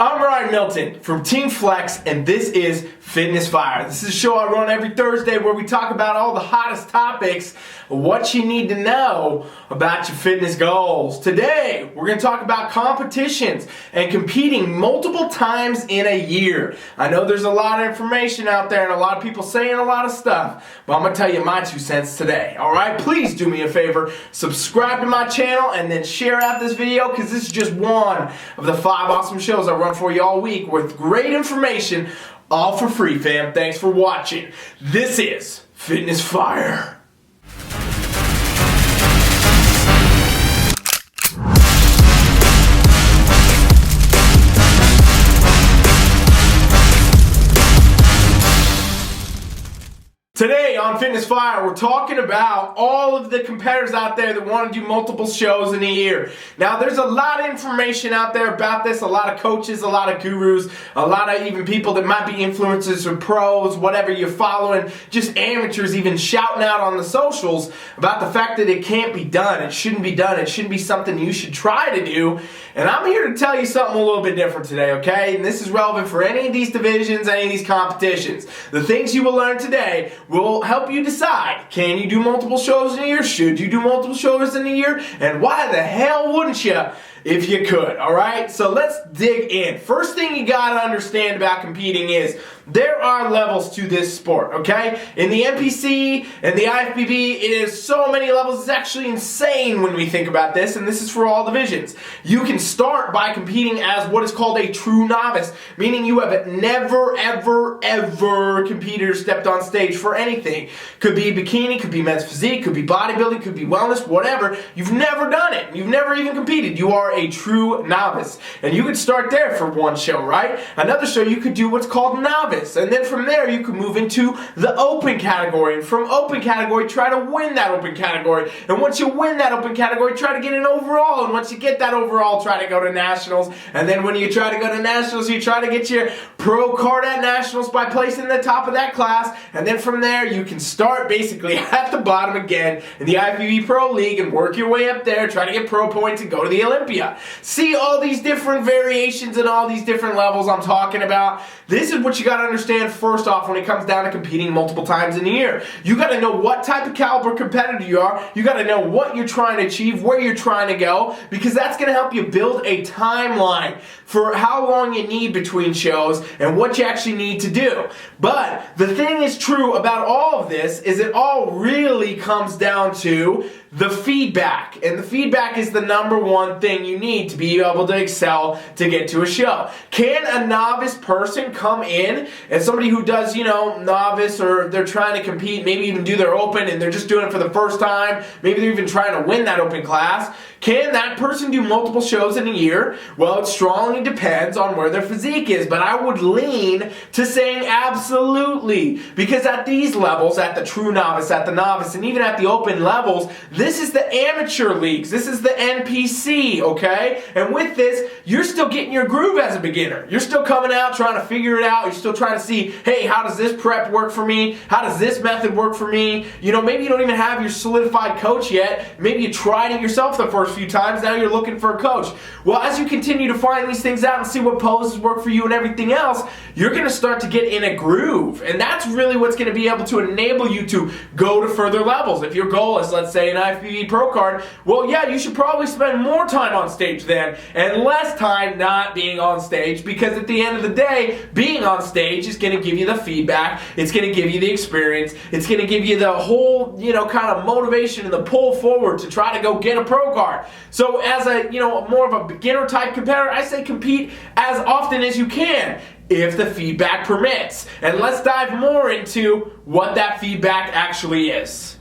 I'm Milton from TeamFFLEX, and this is Fitness Fire. This is a show I run every Thursday where we talk about all the hottest topics, what you need to know about your fitness goals. Today, we're going to talk about competitions and competing multiple times in a year. I know there's a lot of information out there and a lot of people saying a lot of stuff, but I'm going to tell you my 2 cents today. Alright, please do me a favor, subscribe to my channel and then share out this video because this is just one of the 5 awesome shows I run for you all week with great information, all for free, fam. Thanks for watching. This is Fitness Fire. Today on Fitness Fire, we're talking about all of the competitors out there that want to do multiple shows in a year. Now, there's a lot of information out there about this, a lot of coaches, a lot of gurus, a lot of even people that might be influencers or pros, whatever you're following, just amateurs even shouting out on the socials about the fact that it can't be done, it shouldn't be done, it shouldn't be something you should try to do. And I'm here to tell you something a little bit different today, okay? And this is relevant for any of these divisions, any of these competitions. The things you will learn today will help you decide, can you do multiple shows in a year? Should you do multiple shows in a year? And why the hell wouldn't you if you could, alright? So let's dig in. First thing you gotta understand about competing is there are levels to this sport, okay? In the NPC and the IFBB, it is so many levels, it's actually insane when we think about this, and this is for all divisions. You can start by competing as what is called a true novice, meaning you have never, ever competed or stepped on stage for anything. Could be bikini, could be men's physique, could be bodybuilding, could be wellness, whatever. You've never done it. You've never even competed. You are a true novice. And you could start there for one show, right? Another show you could do what's called novice. And then from there you could move into the open category. And from open category, try to win that open category. And once you win that open category, try to get an overall. And once you get that overall, try to go to nationals. And then when you try to go to nationals, you try to get your pro card at nationals by placing the top of that class. And then from there, you can start basically at the bottom again in the IFBB Pro League and work your way up there, try to get pro points and go to the Olympia. See all these different variations and all these different levels I'm talking about? This is what you got to understand first off when it comes down to competing multiple times in a year. You got to know what type of caliber competitor you are. You got to know what you're trying to achieve, where you're trying to go, because that's going to help you build a timeline for how long you need between shows and what you actually need to do. But the thing is true about all of this is it all really comes down to the feedback. And the feedback is the #1 thing you need to be able to excel to get to a show. Can a novice person come in and somebody who does, novice or they're trying to compete, maybe even do their open and they're just doing it for the first time, maybe they're even trying to win that open class, can that person do multiple shows in a year? Well, it strongly depends on where their physique is, but I would lean to saying absolutely, because at these levels, at the true novice, at the novice, and even at the open levels, this is the amateur leagues. This is the NPC, okay? And with this, you're still getting your groove as a beginner. You're still coming out trying to figure it out. You're still trying to see, hey, how does this prep work for me? How does this method work for me? Maybe you don't even have your solidified coach yet. Maybe you tried it yourself the first few times. Now you're looking for a coach. Well, as you continue to find these things out and see what poses work for you and everything else, you're going to start to get in a groove. And that's really what's going to be able to enable you to go to further levels. If your goal is, let's say, an IFBB Pro card, well, yeah, you should probably spend more time on stage then and less time not being on stage, because at the end of the day, being on stage is going to give you the feedback, it's going to give you the experience, it's going to give you the whole, kind of motivation and the pull forward to try to go get a pro card. So as a, more of a beginner type competitor, I say compete as often as you can if the feedback permits. And let's dive more into what that feedback actually is.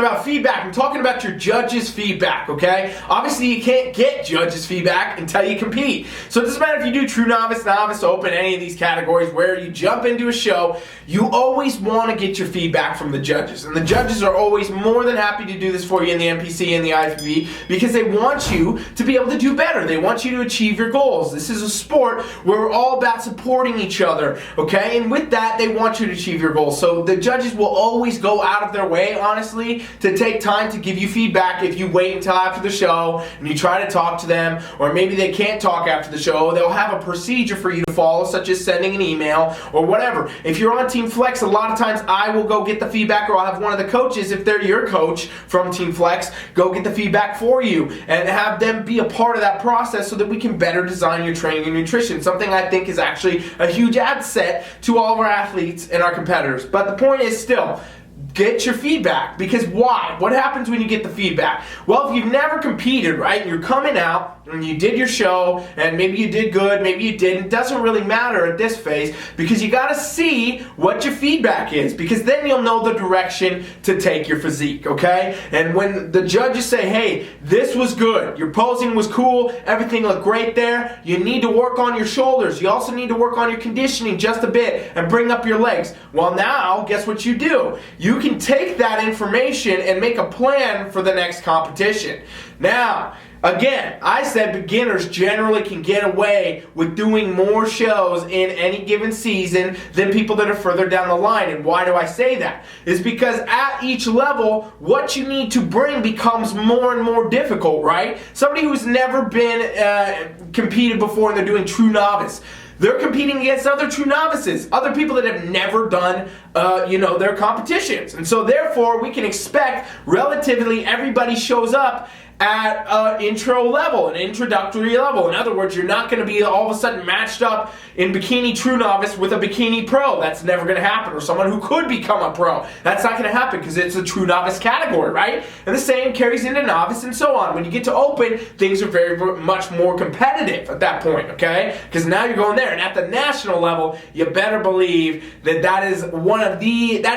about feedback. I'm talking about your judges' feedback, okay? Obviously, you can't get judges' feedback until you compete. So it doesn't matter if you do true novice, novice, open, any of these categories where you jump into a show, you always want to get your feedback from the judges. And the judges are always more than happy to do this for you in the NPC and the IFBB because they want you to be able to do better. They want you to achieve your goals. This is a sport where we're all about supporting each other, okay? And with that, they want you to achieve your goals. So the judges will always go out of their way, honestly, to take time to give you feedback if you wait until after the show and you try to talk to them, or maybe they can't talk after the show. They'll have a procedure for you to follow, such as sending an email or whatever. If you're on TeamFFLEX, a lot of times I will go get the feedback, or I'll have one of the coaches, if they're your coach from TeamFFLEX, go get the feedback for you and have them be a part of that process so that we can better design your training and nutrition. Something I think is actually a huge asset to all of our athletes and our competitors. But the point is still, get your feedback. Because why? What happens when you get the feedback? Well, if you've never competed, right, and you're coming out and you did your show and maybe you did good, maybe you didn't, doesn't really matter at this phase, because you got to see what your feedback is, because then you'll know the direction to take your physique, okay? And when the judges say, hey, this was good, your posing was cool, everything looked great there, you need to work on your shoulders, you also need to work on your conditioning just a bit and bring up your legs. Well, now, guess what you do? You can take that information and make a plan for the next competition. Now, again, I said beginners generally can get away with doing more shows in any given season than people that are further down the line. And why do I say that? It's because at each level, what you need to bring becomes more and more difficult, right? Somebody who's never been competed before and they're doing true novice, they're competing against other true novices, other people that have never done, their competitions. And so therefore, we can expect relatively everybody shows up at an intro level, an introductory level. In other words, you're not going to be all of a sudden matched up in bikini true novice with a bikini pro. That's never going to happen. Or someone who could become a pro. That's not going to happen because it's a true novice category, right? And the same carries into novice and so on. When you get to open, things are very much more competitive at that point, okay? Because now you're going there. And at the national level, you better believe that that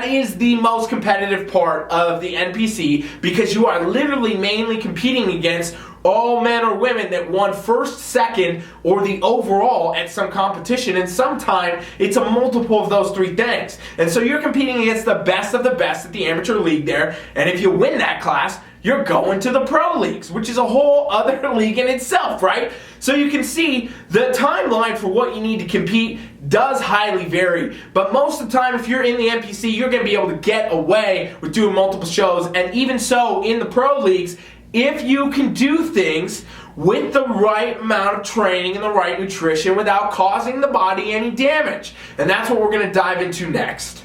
is the most competitive part of the NPC, because you are literally mainly competing against all men or women that won first, second, or the overall at some competition, and sometimes it's a multiple of those three things. And so you're competing against the best of the best at the amateur league there, and if you win that class, you're going to the pro leagues, which is a whole other league in itself, right? So you can see the timeline for what you need to compete does highly vary. But most of the time, if you're in the NPC, you're going to be able to get away with doing multiple shows. And even so, in the pro leagues, if you can do things with the right amount of training and the right nutrition without causing the body any damage. And that's what we're going to dive into next.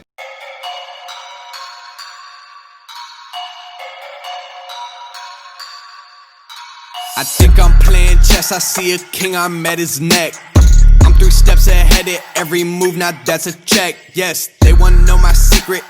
I think I'm playing chess, I see a king, I'm at his neck. I'm 3 steps ahead at every move, now that's a check. Yes, they wanna know my secret.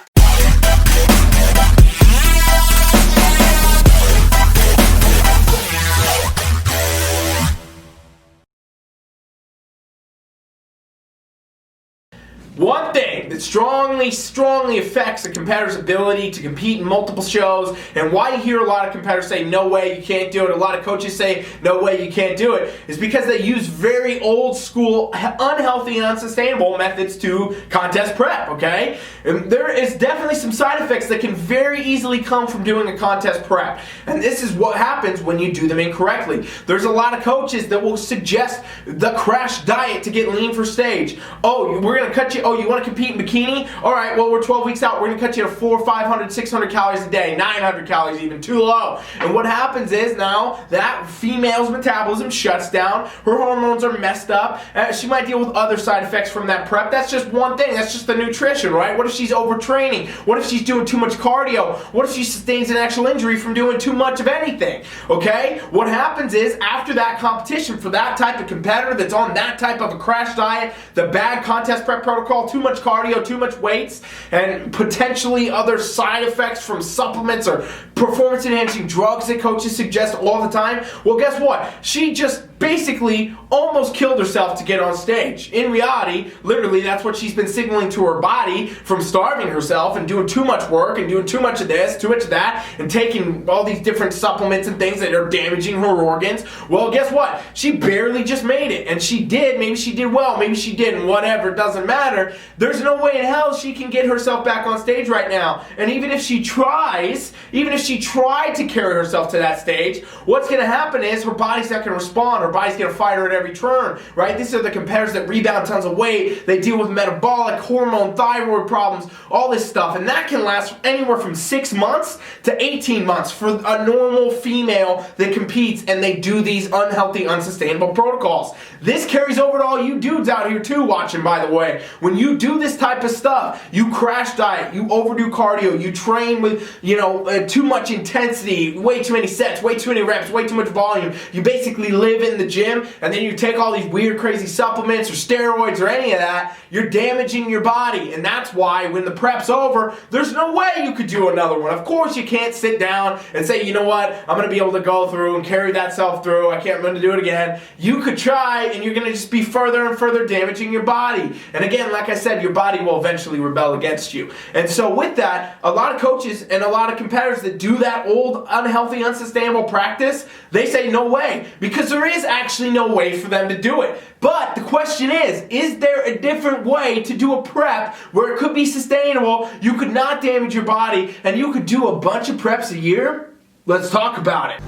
One thing that strongly affects a competitor's ability to compete in multiple shows, and why you hear a lot of competitors say, no way, you can't do it, a lot of coaches say, no way, you can't do it, is because they use very old school, unhealthy and unsustainable methods to contest prep, okay? And there is definitely some side effects that can very easily come from doing a contest prep. And this is what happens when you do them incorrectly. There's a lot of coaches that will suggest the crash diet to get lean for stage. Oh, we're going to cut you. Oh, you want to compete in bikini? All right, well, we're 12 weeks out. We're going to cut you to 400, 500, 600 calories a day, 900 calories even, too low. And what happens is now that female's metabolism shuts down. Her hormones are messed up. She might deal with other side effects from that prep. That's just one thing. That's just the nutrition, right? What if she's overtraining? What if she's doing too much cardio? What if she sustains an actual injury from doing too much of anything? Okay? What happens is after that competition, for that type of competitor that's on that type of a crash diet, the bad contest prep protocol, too much cardio, too much weights, and potentially other side effects from supplements or performance enhancing drugs that coaches suggest all the time, well, guess what? She just basically almost killed herself to get on stage. In reality, literally, that's what she's been signaling to her body from starving herself and doing too much work and doing too much of this, too much of that, and taking all these different supplements and things that are damaging her organs. Well, guess what? She barely just made it. And she did. Maybe she did well. Maybe she didn't. Whatever. It doesn't matter. There's no way in hell she can get herself back on stage right now. And even if she tries, even if she tried to carry herself to that stage, what's going to happen is her body's not going to respond. Her body's going to fight her at every turn, right? These are the competitors that rebound tons of weight. They deal with metabolic, hormone, thyroid problems, all this stuff. And that can last anywhere from 6 months to 18 months for a normal female that competes and they do these unhealthy, unsustainable protocols. This carries over to all you dudes out here too watching, by the way. When you do this type of stuff, you crash diet, you overdo cardio, you train with, too much intensity, way too many sets, way too many reps, way too much volume. You basically live in the gym and then you take all these weird, crazy supplements or steroids or any of that, you're damaging your body. And that's why when the prep's over, there's no way you could do another one. Of course, you can't sit down and say, you know what, I'm going to be able to go through and carry that self through. I'm going to do it again. You could try and you're going to just be further and further damaging your body. And again, like I said, your body will eventually rebel against you. And so with that, a lot of coaches and a lot of competitors that do that old, unhealthy, unsustainable practice, they say no way, because there is actually no way for them to do it. But the question is there a different way to do a prep where it could be sustainable, you could not damage your body, and you could do a bunch of preps a year? Let's talk about it.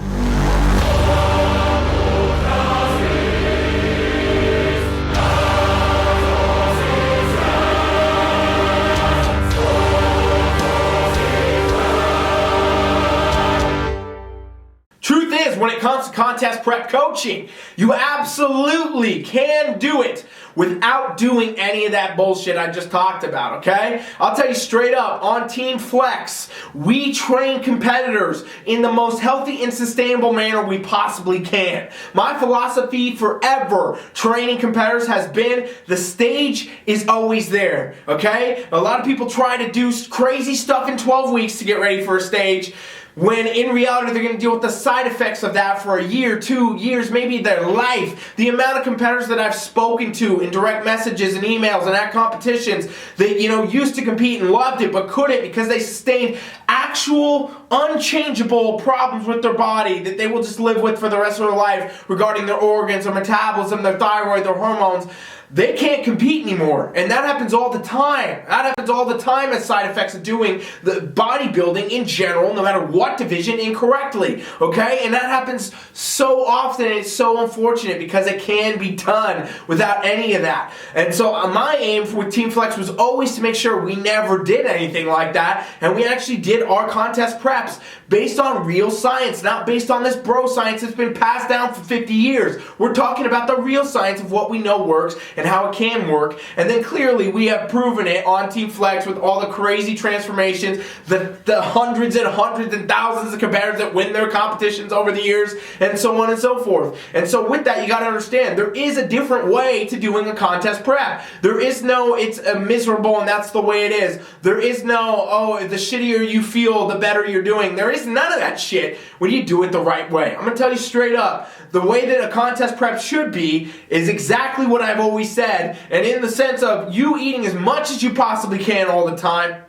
Truth is, when it comes to contest prep coaching, you absolutely can do it without doing any of that bullshit I just talked about, okay? I'll tell you straight up, on TeamFFLEX, we train competitors in the most healthy and sustainable manner we possibly can. My philosophy forever training competitors has been the stage is always there, okay? A lot of people try to do crazy stuff in 12 weeks to get ready for a stage, when in reality they're going to deal with the side effects of that for a year, 2 years, maybe their life. The amount of competitors that I've spoken to in direct messages and emails and at competitions that, used to compete and loved it but couldn't because they sustained actual unchangeable problems with their body that they will just live with for the rest of their life regarding their organs, their metabolism, their thyroid, their hormones. They can't compete anymore. And that happens all the time. That happens all the time as side effects of doing the bodybuilding in general, no matter what division, incorrectly. Okay? And that happens so often, and it's so unfortunate because it can be done without any of that. And so my aim with TeamFFLEX was always to make sure we never did anything like that, and we actually did our contest preps based on real science, not based on this bro science that's been passed down for 50 years. We're talking about the real science of what we know works and how it can work. And then clearly we have proven it on TeamFFLEX with all the crazy transformations, the hundreds and hundreds and thousands of competitors that win their competitions over the years, and so on and so forth. And so with that, you got to understand, there is a different way to doing a contest prep. There is no, it's miserable and that's the way it is. There is no, oh, the shittier you feel, the better you're doing. There is none of that shit when you do it the right way. I'm going to tell you straight up, the way that a contest prep should be is exactly what I've always said, and in the sense of you eating as much as you possibly can all the time,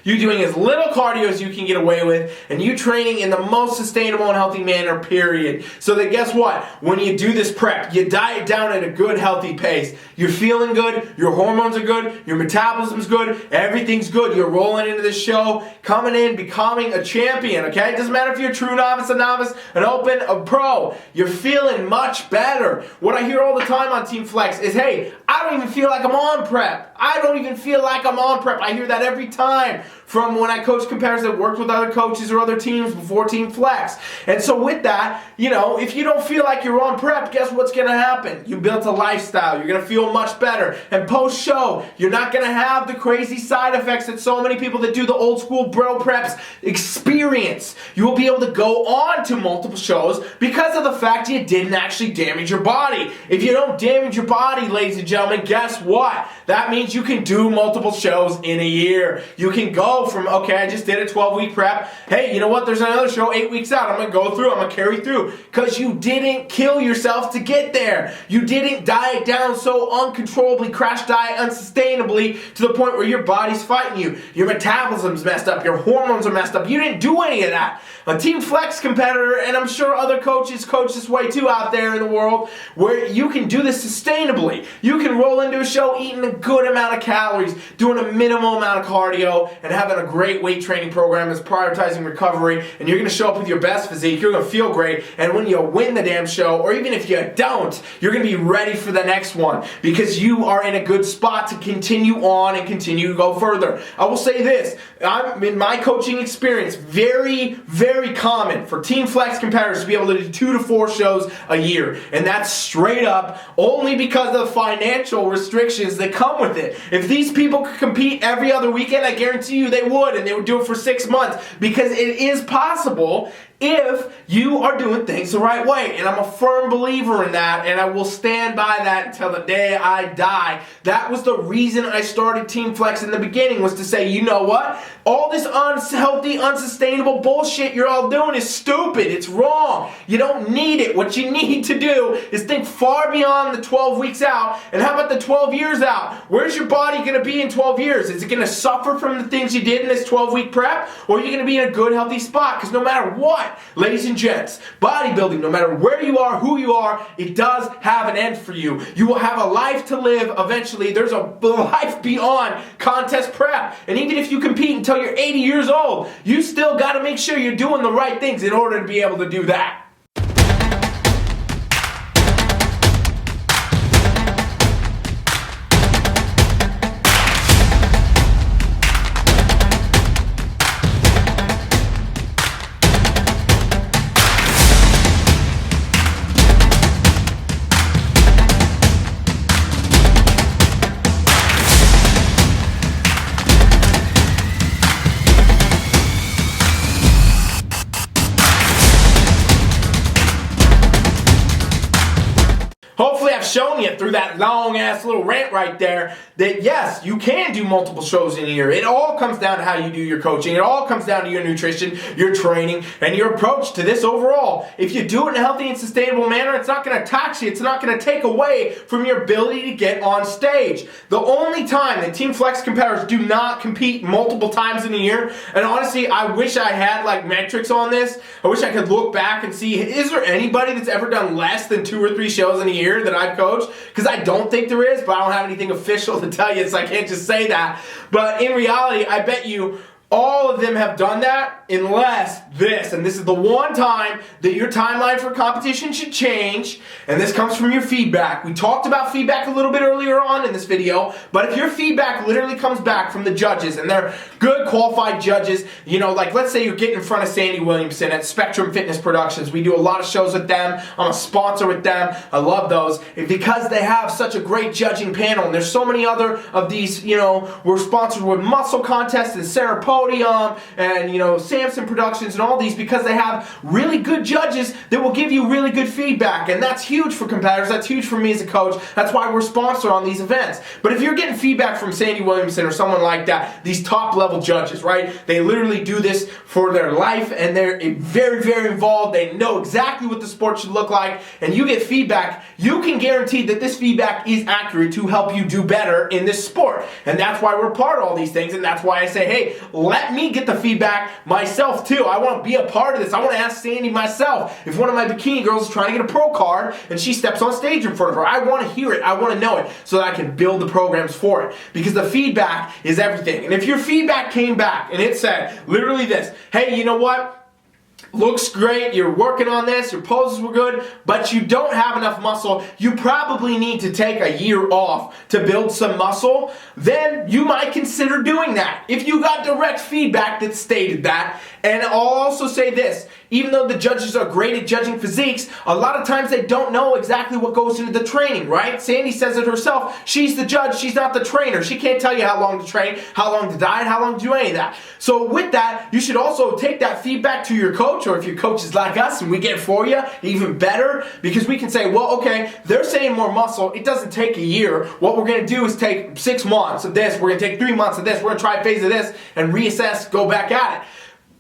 you doing as little cardio as you can get away with, and you training in the most sustainable and healthy manner, period. So that guess what? When you do this prep, you diet down at a good, healthy pace. You're feeling good, your hormones are good, your metabolism's good, everything's good. You're rolling into this show, coming in, becoming a champion, okay? It doesn't matter if you're a true novice, an open, a pro. You're feeling much better. What I hear all the time on TeamFFLEX is, hey, I don't even feel like I'm on prep. I don't even feel like I'm on prep. I hear that every time from when I coach competitors that worked with other coaches or other teams before TeamFFLEX. And so with that, if you don't feel like you're on prep, guess what's going to happen? You built a lifestyle. You're going to feel much better. And post-show, you're not going to have the crazy side effects that so many people that do the old school bro preps experience. You will be able to go on to multiple shows because of the fact you didn't actually damage your body. If you don't damage your body, ladies and gentlemen, guess what? That means you can do multiple shows in a year. You can go go from, okay, I just did a 12-week prep. Hey, you know what? There's another show 8 weeks out. I'm going to go through. I'm going to carry through. Because you didn't kill yourself to get there. You didn't diet down so uncontrollably, crash diet unsustainably to the point where your body's fighting you. Your metabolism's messed up. Your hormones are messed up. You didn't do any of that. A TeamFFLEX competitor, and I'm sure other coaches coach this way too out there in the world, where you can do this sustainably. You can roll into a show eating a good amount of calories, doing a minimal amount of cardio, and having a great weight training program that's prioritizing recovery, and you're going to show up with your best physique. You're going to feel great, and when you win the damn show, or even if you don't, you're going to be ready for the next one because you are in a good spot to continue on and continue to go further. I will say this, in my coaching experience, very, very common for TeamFFLEX competitors to be able to do 2 to 4 shows a year, and that's straight up only because of the financial restrictions that come with it. If these people could compete every other weekend, I guarantee you they would, and they would do it for 6 months because it is possible if you are doing things the right way. And I'm a firm believer in that, and I will stand by that until the day I die. That was the reason I started TeamFFLEX in the beginning, was to say, you know what? All this unhealthy, unsustainable bullshit you're all doing is stupid. It's wrong. You don't need it. What you need to do is think far beyond the 12 weeks out, and how about the 12 years out? Where's your body going to be in 12 years? Is it going to suffer from the things you did in this 12-week prep, or are you going to be in a good, healthy spot? Because no matter what, ladies and gents, bodybuilding, no matter where you are, who you are, it does have an end for you. You will have a life to live eventually. There's a life beyond contest prep. And even if you compete until you're 80 years old, you still got to make sure you're doing the right things in order to be able to do that. Hopefully I've shown you through that long-ass little rant right there that yes, you can do multiple shows in a year. It all comes down to how you do your coaching. It all comes down to your nutrition, your training, and your approach to this overall. If you do it in a healthy and sustainable manner, it's not going to tax you. It's not going to take away from your ability to get on stage. The only time that TeamFFLEX competitors do not compete multiple times in a year, and honestly, I wish I had like metrics on this. I wish I could look back and see, is there anybody that's ever done less than 2 or 3 shows in a year that I've coached? Because I don't think there is, but I don't have anything official to tell you, so I can't just say that. But in reality, I bet you all of them have done that, unless this, and this is the one time that your timeline for competition should change, and this comes from your feedback. We talked about feedback a little bit earlier on in this video, but if your feedback literally comes back from the judges, and they're good, qualified judges, you know, like let's say you're getting in front of Sandy Williamson at Spectrum Fitness Productions. We do a lot of shows with them. I'm a sponsor with them. I love those. Because they have such a great judging panel, and there's so many other of these, you know, we're sponsored with Muscle Contest and Sarah Podium, and, you know, Samson Productions and all these, because they have really good judges that will give you really good feedback, and that's huge for competitors. That's huge for me as a coach. That's why we're sponsored on these events. But if you're getting feedback from Sandy Williamson or someone like that, these top level judges, right? They literally do this for their life, and they're very, very involved. They know exactly what the sport should look like, and you get feedback. You can guarantee that this feedback is accurate to help you do better in this sport, and that's why we're part of all these things, and that's why I say, hey, let me get the feedback myself too. I want to be a part of this. I want to ask Sandy myself if one of my bikini girls is trying to get a pro card and she steps on stage in front of her. I want to hear it. I want to know it so that I can build the programs for it, because the feedback is everything. And if your feedback came back and it said literally this, hey, you know what? Looks great, you're working on this, your poses were good, but you don't have enough muscle, you probably need to take a year off to build some muscle, then you might consider doing that. If you got direct feedback that stated that, And I'll also say this, even though the judges are great at judging physiques, a lot of times they don't know exactly what goes into the training, right? Sandy says it herself. She's the judge, she's not the trainer. She can't tell you how long to train, how long to diet, how long to do any of that. So with that, you should also take that feedback to your coach, or if your coach is like us and we get it for you, even better, because we can say, well, okay, they're saying more muscle. It doesn't take a year. What we're going to do is take 6 months of this. We're going to take 3 months of this. We're going to try a phase of this and reassess, go back at it.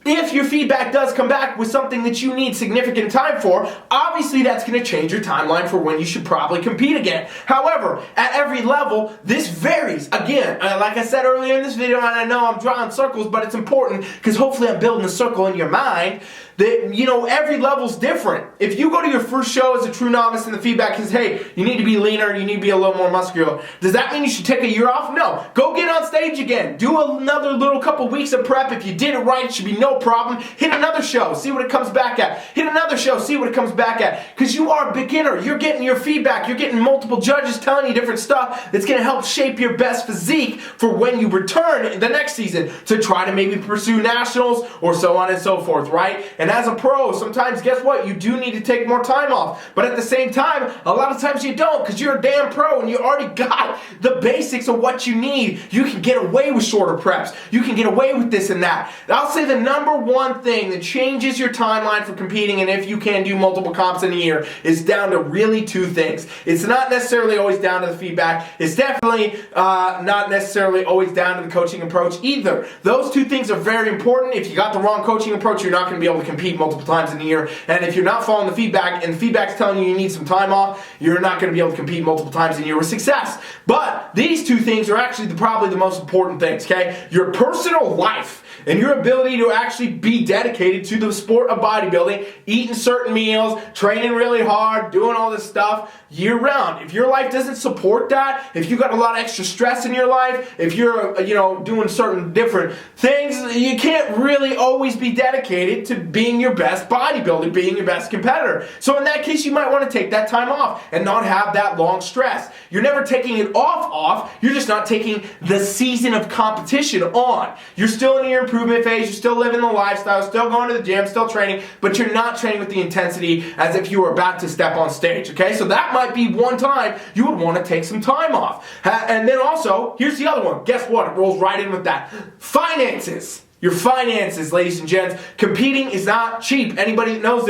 If your feedback does come back with something that you need significant time for, obviously that's going to change your timeline for when you should probably compete again. However, at every level, this varies. Again, like I said earlier in this video, and I know I'm drawing circles, but it's important because hopefully I'm building a circle in your mind that, you know, every level's different. If you go to your first show as a true novice and the feedback is, hey, you need to be leaner, you need to be a little more muscular, does that mean you should take a year off? No. Go get on stage again. Do another little couple weeks of prep. If you did it right, it should be no problem. Hit another show, see what it comes back at. Hit another show, see what it comes back at. Because you are a beginner. You're getting your feedback. You're getting multiple judges telling you different stuff that's going to help shape your best physique for when you return the next season to try to maybe pursue nationals or so on and so forth, right? And as a pro, sometimes, guess what? You do need to take more time off. But at the same time, a lot of times you don't, because you're a damn pro and you already got the basics of what you need. You can get away with shorter preps. You can get away with this and that. I'll say the number one thing that changes your timeline for competing, and if you can do multiple comps in a year, is down to really 2 things. It's not necessarily always down to the feedback. It's definitely not necessarily always down to the coaching approach either. Those 2 things are very important. If you got the wrong coaching approach, you're not going to be able to compete multiple times in a year. And if you're not following the feedback and the feedback's telling you need some time off, you're not going to be able to compete multiple times in a year with success. But these 2 things are actually probably the most important things, okay? Your personal life and your ability to actually be dedicated to the sport of bodybuilding, eating certain meals, training really hard, doing all this stuff year round. If your life doesn't support that, if you got a lot of extra stress in your life, if you're, doing certain different things, you can't really always be dedicated to being your best bodybuilder, being your best competitor. So in that case, you might want to take that time off and not have that long stress. You're never taking it off, you're just not taking the season of competition on. You're still in your improvement phase, you're still living the lifestyle, still going to the gym, still training, but you're not training with the intensity as if you were about to step on stage, okay? So that might be one time you would want to take some time off. And then also, here's the other one. Guess what? It rolls right in with that. Finances. Your finances, ladies and gents. Competing is not cheap. Anybody that knows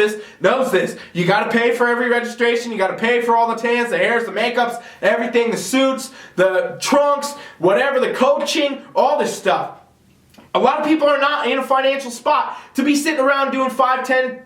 this. You got to pay for every registration. You got to pay for all the tans, the hairs, the makeups, everything, the suits, the trunks, whatever, the coaching, all this stuff. A lot of people are not in a financial spot to be sitting around doing 5, 10,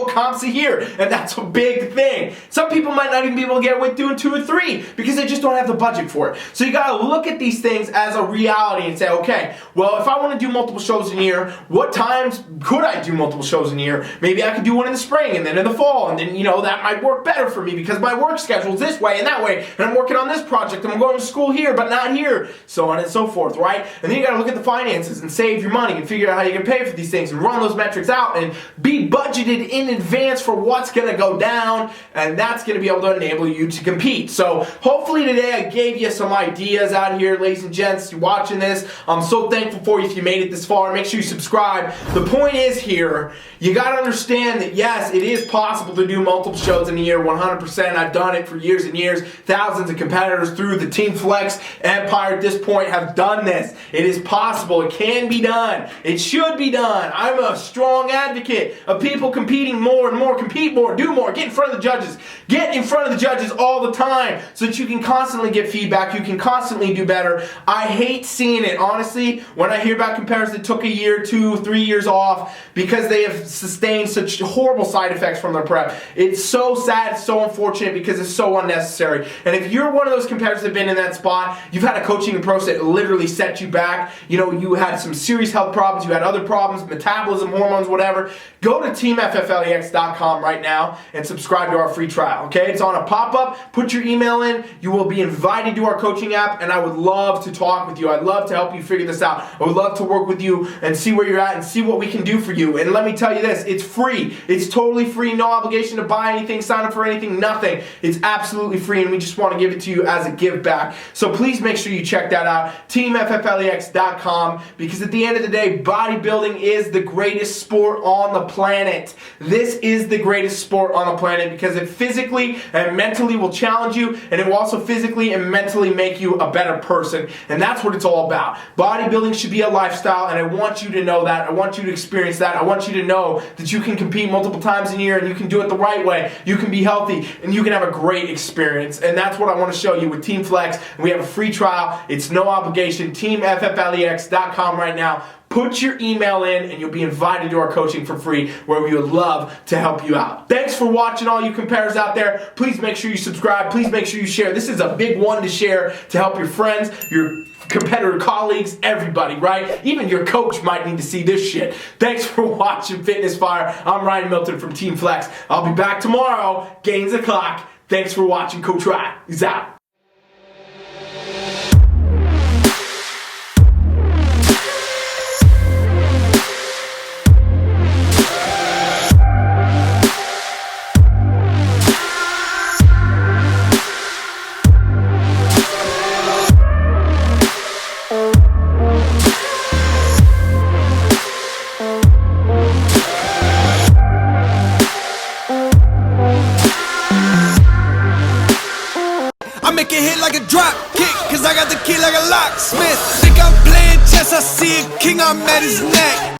comps a year, and that's a big thing. Some people might not even be able to get away with doing 2 or 3 because they just don't have the budget for it. So you got to look at these things as a reality and say, okay, well, if I want to do multiple shows in a year, what times could I do multiple shows in a year? Maybe I could do one in the spring and then in the fall, and then, that might work better for me because my work schedule is this way and that way, and I'm working on this project, and I'm going to school here, but not here, so on and so forth, right? And then you got to look at the finances and save your money and figure out how you can pay for these things and run those metrics out and be budgeted in advance for what's going to go down, and that's going to be able to enable you to compete. So hopefully today I gave you some ideas out here, ladies and gents. You're watching this. I'm so thankful for you if you made it this far. Make sure you subscribe. The point is here, you got to understand that yes, it is possible to do multiple shows in a year, 100%. I've done it for years and years. Thousands of competitors through the TeamFFLEX empire at this point have done this. It is possible. It can be done. It should be done. I'm a strong advocate of people competing more and more, compete more, do more, get in front of the judges. Get in front of the judges all the time so that you can constantly get feedback, you can constantly do better. I hate seeing it, honestly, when I hear about competitors that took a year, 2, 3 years off because they have sustained such horrible side effects from their prep. It's so sad, it's so unfortunate because it's so unnecessary. And if you're one of those competitors that have been in that spot, you've had a coaching approach that literally set you back, you had some serious health problems, you had other problems, metabolism, hormones, whatever, go to TeamFFLEX.com right now and subscribe to our free trial, okay? It's on a pop-up. Put your email in. You will be invited to our coaching app, and I would love to talk with you. I'd love to help you figure this out. I would love to work with you and see where you're at and see what we can do for you. And let me tell you this, it's free. It's totally free, no obligation to buy anything, sign up for anything, nothing. It's absolutely free, and we just want to give it to you as a give back. So please make sure you check that out, TeamFFLEX.com, because at the the end of the day, bodybuilding is the greatest sport on the planet. This is the greatest sport on the planet because it physically and mentally will challenge you, and it will also physically and mentally make you a better person. And that's what it's all about. Bodybuilding should be a lifestyle, and I want you to know that. I want you to experience that. I want you to know that you can compete multiple times a year, and you can do it the right way. You can be healthy, and you can have a great experience. And that's what I want to show you with TeamFFLEX. We have a free trial. It's no obligation. TeamFFLEX.com right now. Put your email in and you'll be invited to our coaching for free, where we would love to help you out. Thanks for watching, all you competitors out there. Please make sure you subscribe. Please make sure you share. This is a big one to share to help your friends, your competitor colleagues, everybody, right? Even your coach might need to see this shit. Thanks for watching Fitness Fire. I'm Ryan Milton from TeamFFLEX. I'll be back tomorrow, Gains the Clock. Thanks for watching. Coach Ryan. He's out. I make it hit like a drop kick, cause I got the key like a locksmith. Think I'm playing chess, I see a king, I'm at his neck.